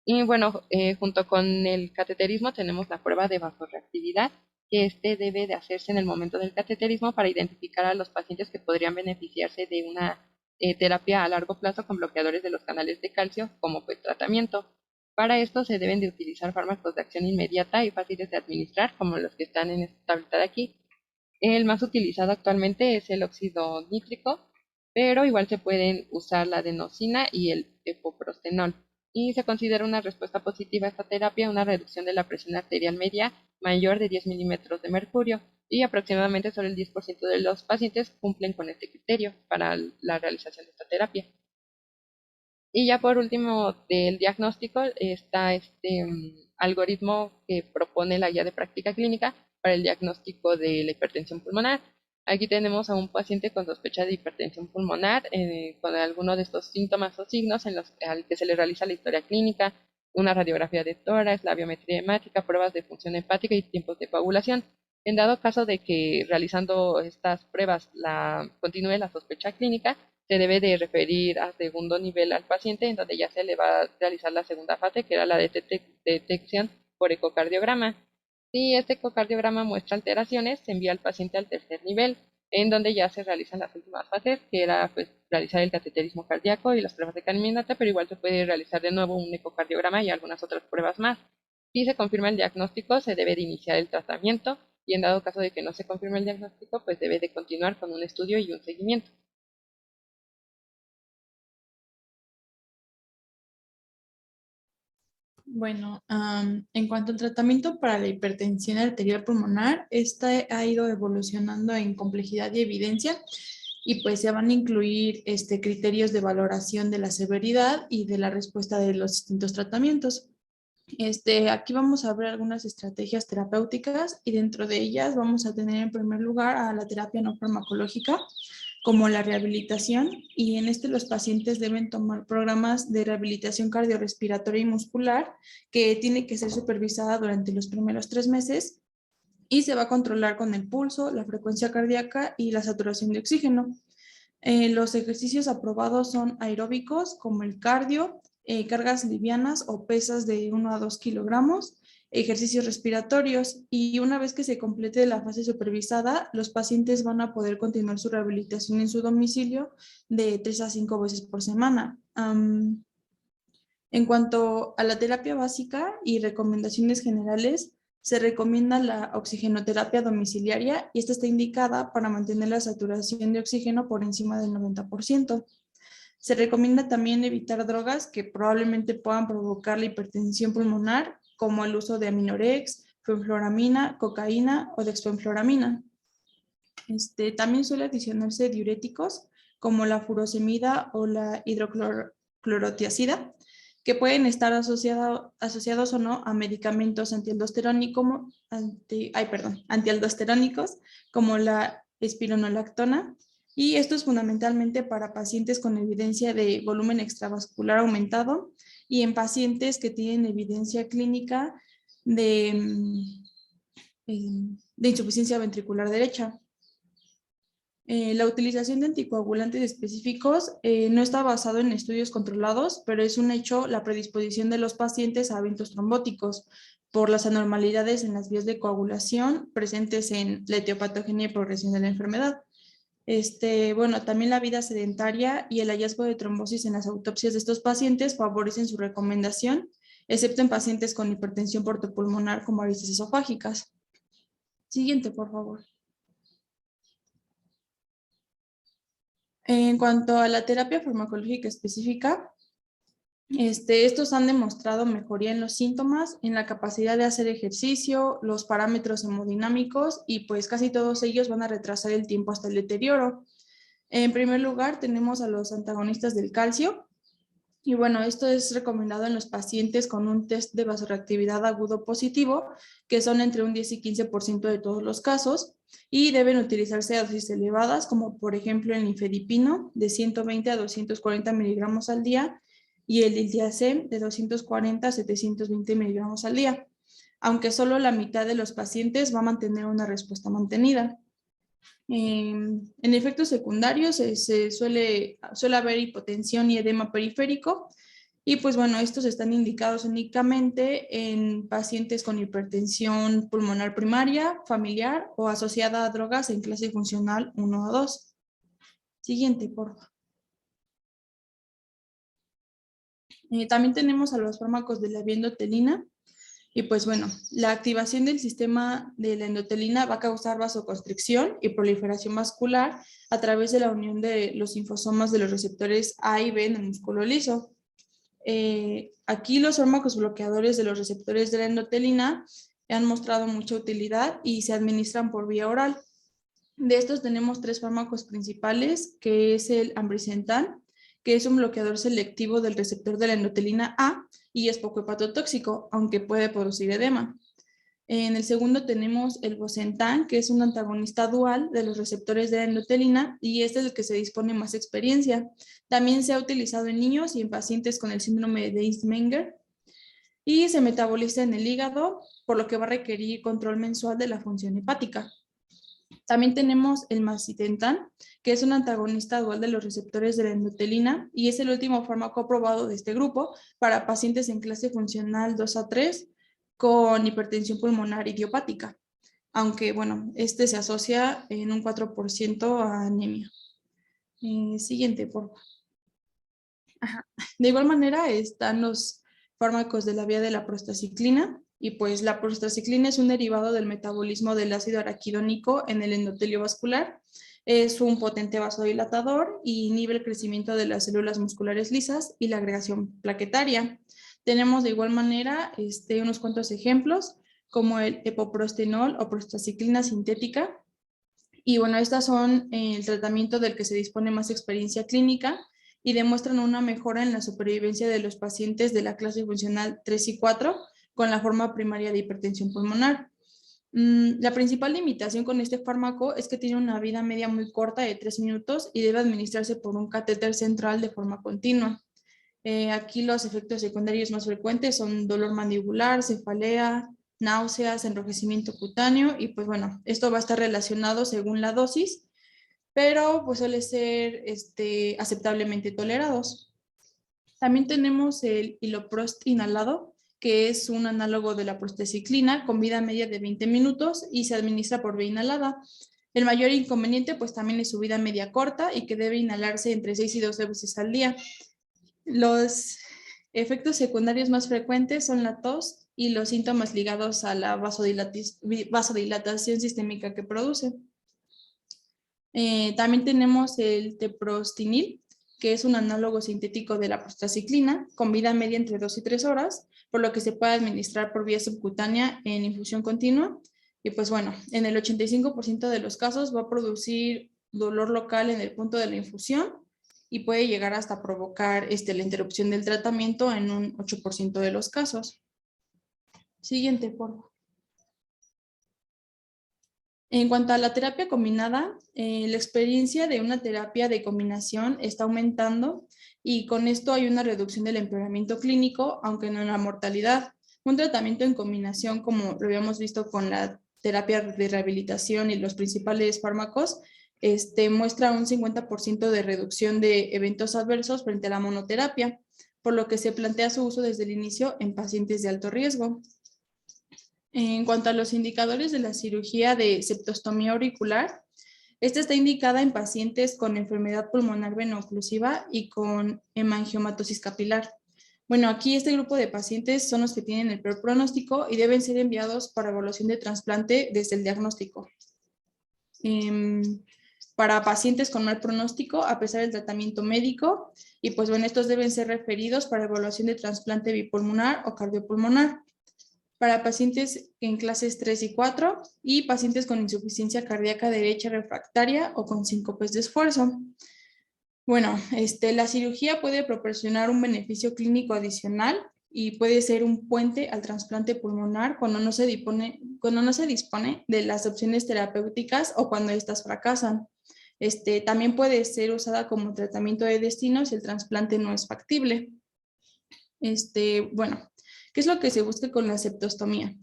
Speaker 2: Y bueno, junto con el cateterismo tenemos la prueba de vasoreactividad, que debe de hacerse en el momento del cateterismo para identificar a los pacientes que podrían beneficiarse de una terapia a largo plazo con bloqueadores de los canales de calcio como pues tratamiento. Para esto se deben de utilizar fármacos de acción inmediata y fáciles de administrar, como los que están en esta tablita de aquí. El más utilizado actualmente es el óxido nítrico, pero igual se pueden usar la adenosina y el epoprostenol. Y se considera una respuesta positiva a esta terapia una reducción de la presión arterial media mayor de 10 milímetros de mercurio, y aproximadamente solo el 10% de los pacientes cumplen con este criterio para la realización de esta terapia. Y ya por último, del diagnóstico está algoritmo que propone la guía de práctica clínica para el diagnóstico de la hipertensión pulmonar. Aquí tenemos a un paciente con sospecha de hipertensión pulmonar con alguno de estos síntomas o signos al que se le realiza la historia clínica, una radiografía de tórax, la biometría hemática, pruebas de función hepática y tiempos de coagulación. En dado caso de que realizando estas pruebas continúe la sospecha clínica, se debe de referir a segundo nivel al paciente, en donde ya se le va a realizar la segunda fase, que era la detección por ecocardiograma. Si este ecocardiograma muestra alteraciones, se envía al paciente al tercer nivel, en donde ya se realizan las últimas fases, que era pues realizar el cateterismo cardíaco y las pruebas de caminata, pero igual se puede realizar de nuevo un ecocardiograma y algunas otras pruebas más. Si se confirma el diagnóstico, se debe de iniciar el tratamiento, y en dado caso de que no se confirme el diagnóstico, pues debe de continuar con un estudio y un seguimiento.
Speaker 4: Bueno, en cuanto al tratamiento para la hipertensión arterial pulmonar, esta ha ido evolucionando en complejidad y evidencia y pues se van a incluir criterios de valoración de la severidad y de la respuesta de los distintos tratamientos. Aquí vamos a ver algunas estrategias terapéuticas y dentro de ellas vamos a tener en primer lugar a la terapia no farmacológica, como la rehabilitación, y en los pacientes deben tomar programas de rehabilitación cardiorrespiratoria y muscular que tiene que ser supervisada durante los primeros 3 meses y se va a controlar con el pulso, la frecuencia cardíaca y la saturación de oxígeno. Los ejercicios aprobados son aeróbicos como el cardio, cargas livianas o pesas de 1 a 2 kilogramos, ejercicios respiratorios, y una vez que se complete la fase supervisada, los pacientes van a poder continuar su rehabilitación en su domicilio de 3 a 5 veces por semana. En cuanto a la terapia básica y recomendaciones generales, se recomienda la oxigenoterapia domiciliaria y esta está indicada para mantener la saturación de oxígeno por encima del 90%. Se recomienda también evitar drogas que probablemente puedan provocar la hipertensión pulmonar, como el uso de aminorex, fenfluramina, cocaína o dexfenfluramina. También suele adicionarse diuréticos como la furosemida o la hidroclorotiazida, que pueden estar asociados o no a medicamentos antialdosterónicos como la espironolactona, y esto es fundamentalmente para pacientes con evidencia de volumen extravascular aumentado y en pacientes que tienen evidencia clínica de insuficiencia ventricular derecha. La utilización de anticoagulantes específicos no está basado en estudios controlados, pero es un hecho la predisposición de los pacientes a eventos trombóticos por las anormalidades en las vías de coagulación presentes en la etiopatogenia y progresión de la enfermedad. También la vida sedentaria y el hallazgo de trombosis en las autopsias de estos pacientes favorecen su recomendación, excepto en pacientes con hipertensión portopulmonar con varices esofágicas. Siguiente, por favor. En cuanto a la terapia farmacológica específica, estos han demostrado mejoría en los síntomas, en la capacidad de hacer ejercicio, los parámetros hemodinámicos y pues casi todos ellos van a retrasar el tiempo hasta el deterioro. En primer lugar tenemos a los antagonistas del calcio y bueno, esto es recomendado en los pacientes con un test de vasoreactividad agudo positivo, que son entre un 10 y 15% de todos los casos, y deben utilizarse a dosis elevadas, como por ejemplo el nifedipino de 120 a 240 miligramos al día y el diltiazem de 240 a 720 miligramos al día, aunque solo la mitad de los pacientes va a mantener una respuesta mantenida. En efectos secundarios suele haber hipotensión y edema periférico, y pues bueno, estos están indicados únicamente en pacientes con hipertensión pulmonar primaria, familiar o asociada a drogas en clase funcional 1 o 2. Siguiente, por favor. También tenemos a los fármacos de la vía endotelina. Y pues bueno, la activación del sistema de la endotelina va a causar vasoconstricción y proliferación vascular a través de la unión de los linfosomas de los receptores A y B en el músculo liso. Aquí los fármacos bloqueadores de los receptores de la endotelina han mostrado mucha utilidad y se administran por vía oral. De estos tenemos 3 fármacos principales, que es el ambrisentan, que es un bloqueador selectivo del receptor de la endotelina A y es poco hepatotóxico, aunque puede producir edema. En el segundo tenemos el bosentan, que es un antagonista dual de los receptores de la endotelina y este es el que se dispone más experiencia. También se ha utilizado en niños y en pacientes con el síndrome de Ernst-Menger y se metaboliza en el hígado, por lo que va a requerir control mensual de la función hepática. También tenemos el macitentan, que es un antagonista dual de los receptores de la endotelina y es el último fármaco aprobado de este grupo para pacientes en clase funcional 2 a 3 con hipertensión pulmonar idiopática, aunque bueno, se asocia en un 4% a anemia. Siguiente, por favor. De igual manera están los fármacos de la vía de la prostaciclina, y pues la prostaciclina es un derivado del metabolismo del ácido araquidónico en el endotelio vascular. Es un potente vasodilatador y inhibe el crecimiento de las células musculares lisas y la agregación plaquetaria. Tenemos de igual manera unos cuantos ejemplos, como el epoprostenol o prostaciclina sintética. Y bueno, estas son el tratamiento del que se dispone más experiencia clínica y demuestran una mejora en la supervivencia de los pacientes de la clase funcional 3 y 4 con la forma primaria de hipertensión pulmonar. La principal limitación con este fármaco es que tiene una vida media muy corta de 3 minutos y debe administrarse por un catéter central de forma continua. Aquí los efectos secundarios más frecuentes son dolor mandibular, cefalea, náuseas, enrojecimiento cutáneo y pues bueno, esto va a estar relacionado según la dosis, pero pues suele ser aceptablemente tolerados. También tenemos el iloprost inhalado, que es un análogo de la prostaciclina con vida media de 20 minutos y se administra por vía inhalada. El mayor inconveniente pues también es su vida media corta y que debe inhalarse entre 6 y 12 veces al día. Los efectos secundarios más frecuentes son la tos y los síntomas ligados a la vasodilatación sistémica que produce. También tenemos el teprostinil, que es un análogo sintético de la prostaciclina, con vida media entre 2 y 3 horas, por lo que se puede administrar por vía subcutánea en infusión continua. Y pues bueno, en el 85% de los casos va a producir dolor local en el punto de la infusión y puede llegar hasta provocar la interrupción del tratamiento en un 8% de los casos. Siguiente, por favor. En cuanto a la terapia combinada, la experiencia de una terapia de combinación está aumentando y con esto hay una reducción del empeoramiento clínico, aunque no en la mortalidad. Un tratamiento en combinación, como lo habíamos visto con la terapia de rehabilitación y los principales fármacos, muestra un 50% de reducción de eventos adversos frente a la monoterapia, por lo que se plantea su uso desde el inicio en pacientes de alto riesgo. En cuanto a los indicadores de la cirugía de septostomía auricular, esta está indicada en pacientes con enfermedad pulmonar veno-oclusiva y con hemangiomatosis capilar. Bueno, aquí este grupo de pacientes son los que tienen el peor pronóstico y deben ser enviados para evaluación de trasplante desde el diagnóstico. Para pacientes con mal pronóstico, a pesar del tratamiento médico, y pues bueno, estos deben ser referidos para evaluación de trasplante bipulmonar o cardiopulmonar. Para pacientes en clases 3 y 4 y pacientes con insuficiencia cardíaca derecha refractaria o con síncopes de esfuerzo. Bueno, la cirugía puede proporcionar un beneficio clínico adicional y puede ser un puente al trasplante pulmonar cuando no se dispone de las opciones terapéuticas o cuando éstas fracasan. También puede ser usada como tratamiento de destino si el trasplante no es factible. Bueno, ¿qué es lo que se busca con la septostomía?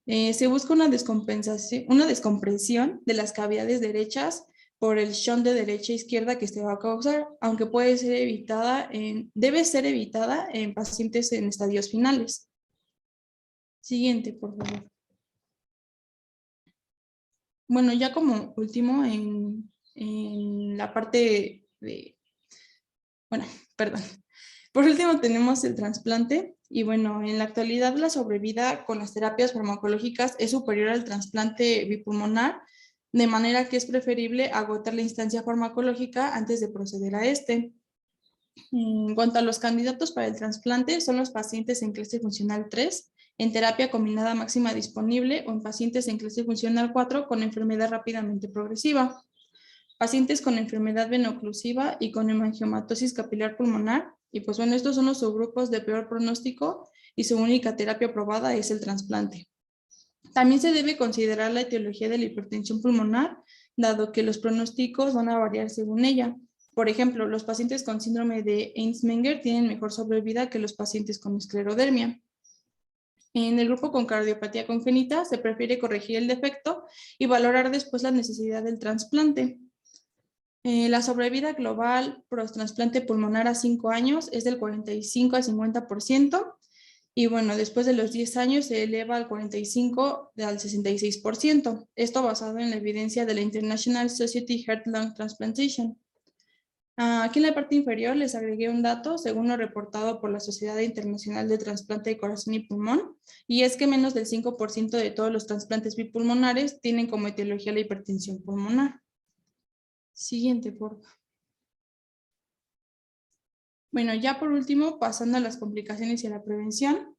Speaker 4: Se busca una descompresión de las cavidades derechas por el shunt de derecha e izquierda que se va a causar, aunque debe ser evitada en pacientes en estadios finales. Siguiente, por favor. Bueno, ya como último en la parte de... Bueno, perdón. Por último tenemos el trasplante y bueno, en la actualidad la sobrevida con las terapias farmacológicas es superior al trasplante bipulmonar, de manera que es preferible agotar la instancia farmacológica antes de proceder a este. En cuanto a los candidatos para el trasplante, son los pacientes en clase funcional 3, en terapia combinada máxima disponible o en pacientes en clase funcional 4 con enfermedad rápidamente progresiva. Pacientes con enfermedad veno-oclusiva y con hemangiomatosis capilar pulmonar. Y pues bueno, estos son los subgrupos de peor pronóstico y su única terapia aprobada es el trasplante. También se debe considerar la etiología de la hipertensión pulmonar, dado que los pronósticos van a variar según ella. Por ejemplo, los pacientes con síndrome de Eisenmenger tienen mejor sobrevida que los pacientes con esclerodermia. En el grupo con cardiopatía congénita se prefiere corregir el defecto y valorar después la necesidad del trasplante. La sobrevida global post-trasplante pulmonar a 5 años es del 45 al 50% y bueno, después de los 10 años se eleva al 45 al 66%. Esto basado en la evidencia de la International Society Heart Lung Transplantation. Aquí en la parte inferior les agregué un dato según lo reportado por la Sociedad Internacional de Trasplante de Corazón y Pulmón, y es que menos del 5% de todos los trasplantes bipulmonares tienen como etiología la hipertensión pulmonar. Siguiente, por favor. Bueno, ya por último, pasando a las complicaciones y a la prevención.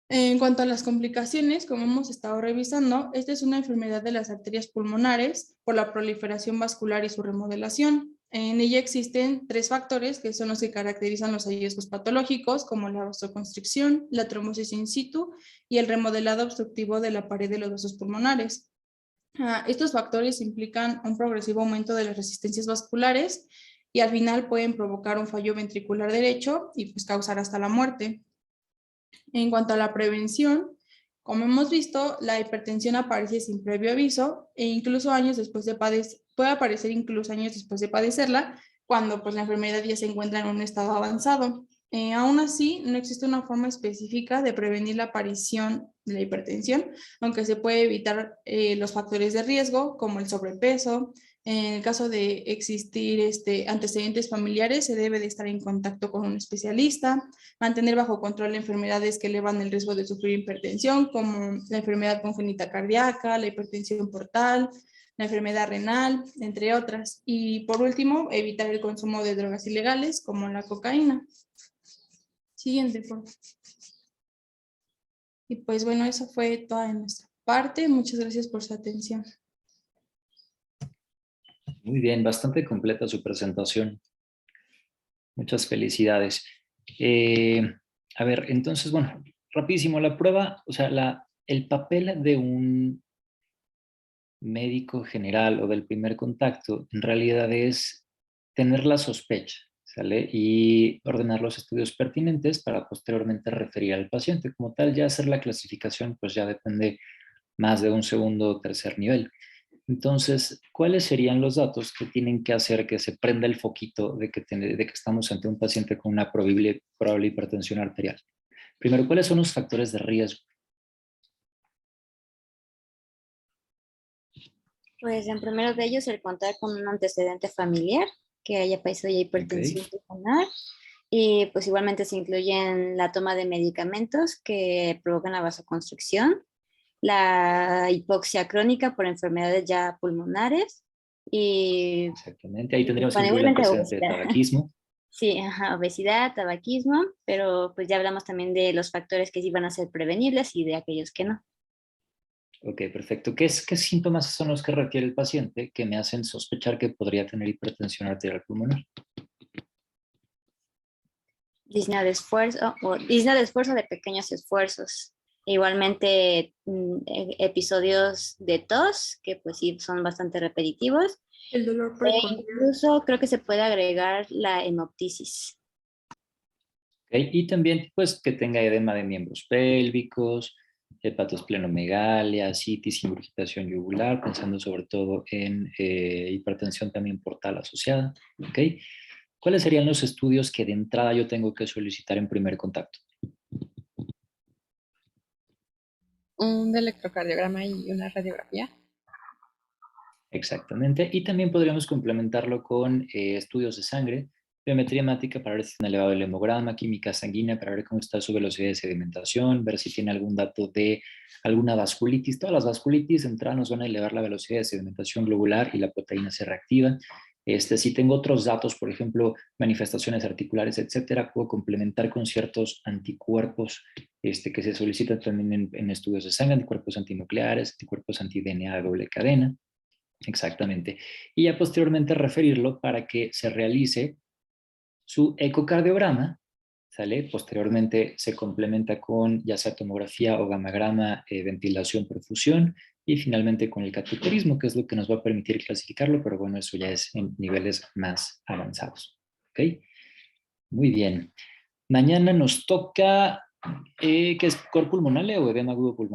Speaker 4: En cuanto a las complicaciones, como hemos estado revisando, esta es una enfermedad de las arterias pulmonares por la proliferación vascular y su remodelación. En ella existen 3 factores que son los que caracterizan los hallazgos patológicos, como la vasoconstricción, la trombosis in situ y el remodelado obstructivo de la pared de los vasos pulmonares. Estos factores implican un progresivo aumento de las resistencias vasculares y al final pueden provocar un fallo ventricular derecho y pues causar hasta la muerte. En cuanto a la prevención, como hemos visto, la hipertensión aparece sin previo aviso e incluso años después de puede aparecer incluso años después de padecerla, cuando pues, la enfermedad ya se encuentra en un estado avanzado. Aún así, no existe una forma específica de prevenir la aparición de la hipertensión, aunque se puede evitar los factores de riesgo, como el sobrepeso. En el caso de existir antecedentes familiares, se debe de estar en contacto con un especialista, mantener bajo control enfermedades que elevan el riesgo de sufrir hipertensión, como la enfermedad congénita cardíaca, la hipertensión portal, la enfermedad renal, entre otras. Y por último, evitar el consumo de drogas ilegales, como la cocaína. Siguiente, por favor. Y pues bueno, eso fue toda de nuestra parte. Muchas gracias por su atención.
Speaker 3: Muy bien, bastante completa su presentación. Muchas felicidades. A ver, entonces, bueno, rapidísimo, la prueba, o sea, el papel de un médico general o del primer contacto en realidad es tener la sospecha, ¿sale? Y ordenar los estudios pertinentes para posteriormente referir al paciente. Como tal, ya hacer la clasificación, pues ya depende más de un segundo o tercer nivel. Entonces, ¿cuáles serían los datos que tienen que hacer que se prenda el foquito de que estamos ante un paciente con una probable hipertensión arterial? Primero, ¿cuáles son los factores de riesgo?
Speaker 1: Pues en primero de ellos, el contar con un antecedente familiar que haya padecido ya hipertensión pulmonar. Y pues igualmente se incluyen la toma de medicamentos que provocan la vasoconstricción, la hipoxia crónica por enfermedades ya pulmonares y...
Speaker 3: Exactamente, ahí tendríamos
Speaker 1: bueno,
Speaker 3: que incluir el
Speaker 1: igualmente
Speaker 3: antecedente de tabaquismo.
Speaker 1: Sí, ajá, obesidad, tabaquismo, pero pues ya hablamos también de los factores que sí van a ser prevenibles y de aquellos que no.
Speaker 3: Ok, perfecto. ¿Qué síntomas son los que requiere el paciente que me hacen sospechar que podría tener hipertensión arterial pulmonar?
Speaker 1: Disnea de esfuerzo de pequeños esfuerzos. Igualmente episodios de tos, que pues sí son bastante repetitivos.
Speaker 4: El dolor precordial.
Speaker 1: Incluso creo que se puede agregar la hemoptisis.
Speaker 3: Okay. Y también pues que tenga edema de miembros pélvicos, hepatosplenomegalia, citis, ingurgitación yugular, pensando sobre todo en hipertensión también portal asociada. ¿Okay? ¿Cuáles serían los estudios que de entrada yo tengo que solicitar en primer contacto?
Speaker 2: Un electrocardiograma y una radiografía.
Speaker 3: Exactamente. Y también podríamos complementarlo con estudios de sangre, biometría hemática para ver si tiene elevado el hemograma, química sanguínea para ver cómo está su velocidad de sedimentación, ver si tiene algún dato de alguna vasculitis. Todas las vasculitis de entrada nos van a elevar la velocidad de sedimentación globular y la proteína C reactiva. Si tengo otros datos, por ejemplo, manifestaciones articulares, etcétera, puedo complementar con ciertos anticuerpos que se solicitan también en estudios de sangre, anticuerpos antinucleares, anticuerpos anti-DNA de doble cadena. Exactamente. Y ya posteriormente referirlo para que se realice su ecocardiograma, ¿sale? Posteriormente se complementa con ya sea tomografía o gamagrama, ventilación, perfusión y finalmente con el cateterismo, que es lo que nos va a permitir clasificarlo, pero bueno, eso ya es en niveles más avanzados. ¿Ok? Muy bien. Mañana nos toca, ¿qué es? ¿Cor pulmonale o edema agudo pulmonar?